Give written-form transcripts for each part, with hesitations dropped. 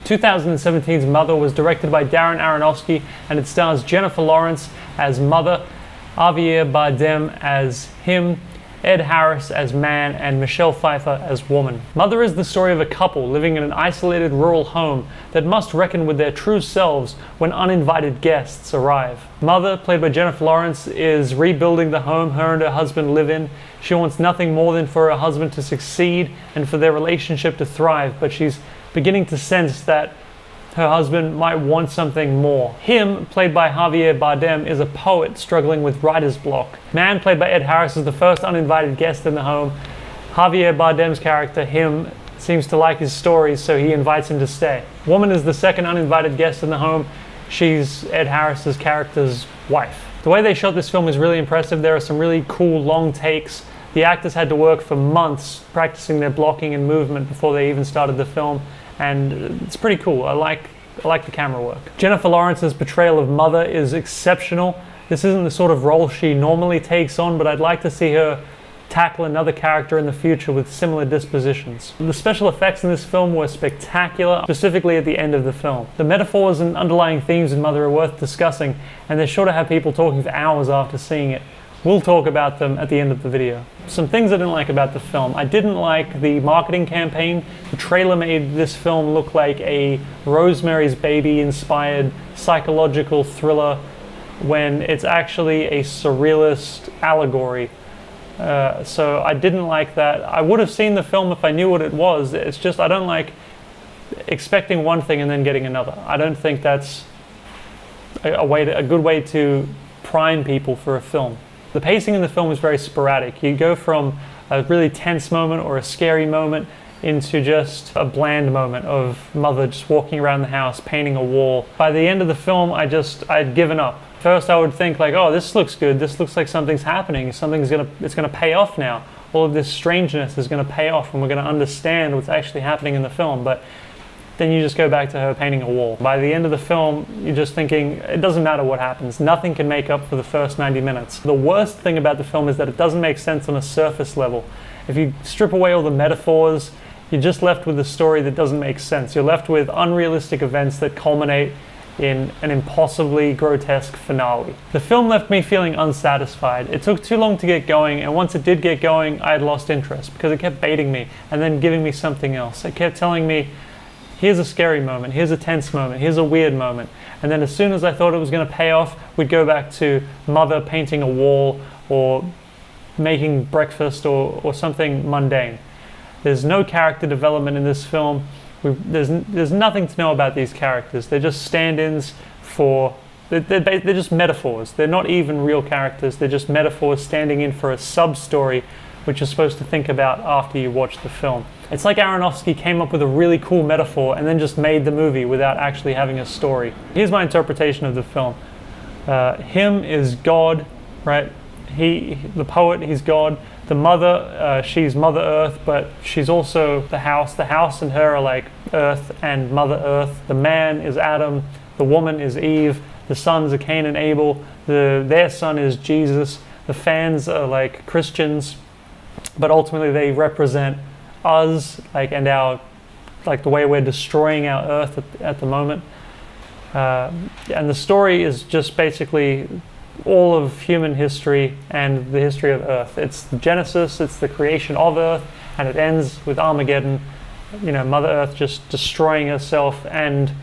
2017's Mother was directed by Darren Aronofsky, and it stars Jennifer Lawrence as Mother, Javier Bardem as him, Ed Harris as man, and Michelle Pfeiffer as woman. Mother is the story of a couple living in an isolated rural home that must reckon with their true selves when uninvited guests arrive. Mother, played by Jennifer Lawrence, is rebuilding the home her and her husband live in. She wants nothing more than for her husband to succeed and for their relationship to thrive, but she's beginning to sense that her husband might want something more. Him, played by Javier Bardem, is a poet struggling with writer's block. Man, played by Ed Harris, is the first uninvited guest in the home. Javier Bardem's character, Him, seems to like his stories, so he invites him to stay. Woman is the second uninvited guest in the home. She's Ed Harris's character's wife. The way they shot this film is really impressive. There are some really cool long takes. The actors had to work for months practicing their blocking and movement before they even started the film, and it's pretty cool. I like the camera work. Jennifer Lawrence's portrayal of Mother is exceptional. This isn't the sort of role she normally takes on, but I'd like to see her tackle another character in the future with similar dispositions. The special effects in this film were spectacular, specifically at the end of the film. The metaphors and underlying themes in Mother are worth discussing, and they're sure to have people talking for hours after seeing it. We'll talk about them at the end of the video. Some things I didn't like about the film. I didn't like the marketing campaign. The trailer made this film look like a Rosemary's Baby inspired psychological thriller when it's actually a surrealist allegory. So I didn't like that. I would have seen the film if I knew what it was. It's just I don't like expecting one thing and then getting another. I don't think that's a good way to prime people for a film. The pacing in the film is very sporadic. You go from a really tense moment or a scary moment into just a bland moment of Mother just walking around the house, painting a wall. By the end of the film, I'd given up. First I would think like, oh, this looks good. This looks like something's happening. It's gonna pay off now. All of this strangeness is gonna pay off and we're gonna understand what's actually happening in the film. But then you just go back to her painting a wall. By the end of the film, you're just thinking, it doesn't matter what happens. Nothing can make up for the first 90 minutes. The worst thing about the film is that it doesn't make sense on a surface level. If you strip away all the metaphors, you're just left with a story that doesn't make sense. You're left with unrealistic events that culminate in an impossibly grotesque finale. The film left me feeling unsatisfied. It took too long to get going, and once it did get going, I had lost interest because it kept baiting me and then giving me something else. It kept telling me, here's a scary moment, here's a tense moment, here's a weird moment. And then as soon as I thought it was going to pay off, we'd go back to Mother painting a wall or making breakfast or something mundane. There's no character development in this film. There's nothing to know about these characters. They're just stand-ins for, they're just metaphors. They're not even real characters. They're just metaphors standing in for a sub-story which you're supposed to think about after you watch the film. It's like Aronofsky came up with a really cool metaphor and then just made the movie without actually having a story. Here's my interpretation of the film. Him is God, right? The poet, he's God. The Mother, she's Mother Earth, but she's also the house. The house and her are like Earth and Mother Earth. The man is Adam. The woman is Eve. The sons are Cain and Abel. Their son is Jesus. The fans are like Christians, but ultimately they represent us, and our, the way we're destroying our Earth at the moment. And the story is just basically all of human history and the history of Earth. It's the Genesis, it's the creation of Earth, and it ends with Armageddon. Mother Earth just destroying herself and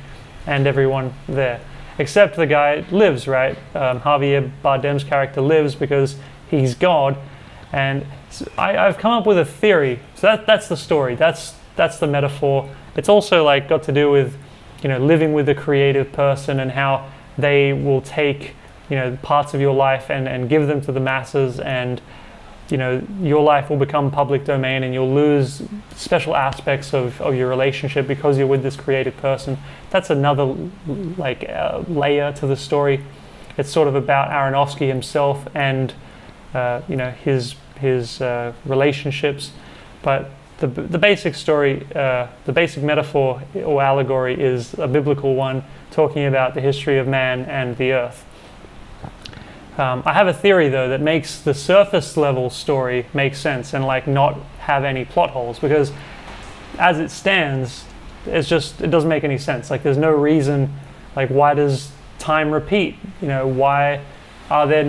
everyone there. Except the guy lives, right? Javier Bardem's character lives because he's God. And I've come up with a theory. So that's the story. That's the metaphor. It's also got to do with, living with a creative person and how they will take, parts of your life and give them to the masses, and your life will become public domain and you'll lose special aspects of your relationship because you're with this creative person. That's another layer to the story. It's sort of about Aronofsky himself and his relationships, but the basic story, the basic metaphor or allegory is a biblical one talking about the history of man and the earth. I have a theory though that makes the surface level story make sense and not have any plot holes, because as it stands, It's just, it doesn't make any sense. Like, there's no reason. Like, why does time repeat? You know, why is there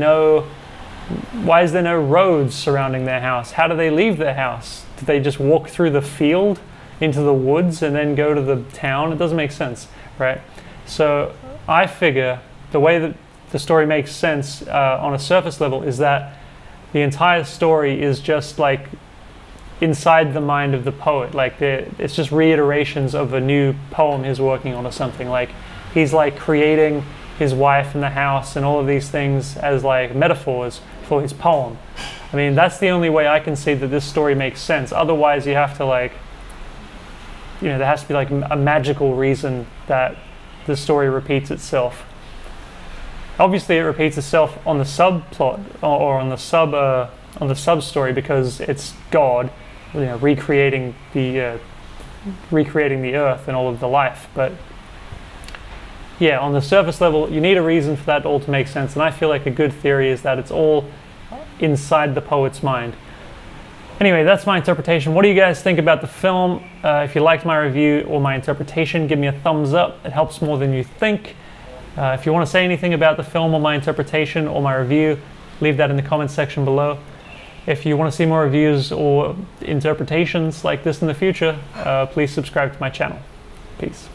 no roads surrounding their house? How do they leave their house? Do they just walk through the field into the woods and then go to the town? It doesn't make sense, right? So I figure the way that the story makes sense on a surface level is that the entire story is just like inside the mind of the poet. Like, it's just reiterations of a new poem he's working on or something. Like, he's like creating his wife and the house and all of these things as like metaphors for his poem. I mean, that's the only way I can see that this story makes sense. Otherwise, you have to like, you know, there has to be like a magical reason that the story repeats itself. Obviously, it repeats itself on the subplot or on the sub story because it's God, you know, recreating the earth and all of the life. But yeah, on the surface level, you need a reason for that all to make sense. And I feel like a good theory is that it's all inside the poet's mind. Anyway, that's my interpretation. What do you guys think about the film? If you liked my review or my interpretation, give me a thumbs up. It helps more than you think. If you want to say anything about the film or my interpretation or my review, leave that in the comments section below. If you want to see more reviews or interpretations like this in the future, please subscribe to my channel. Peace.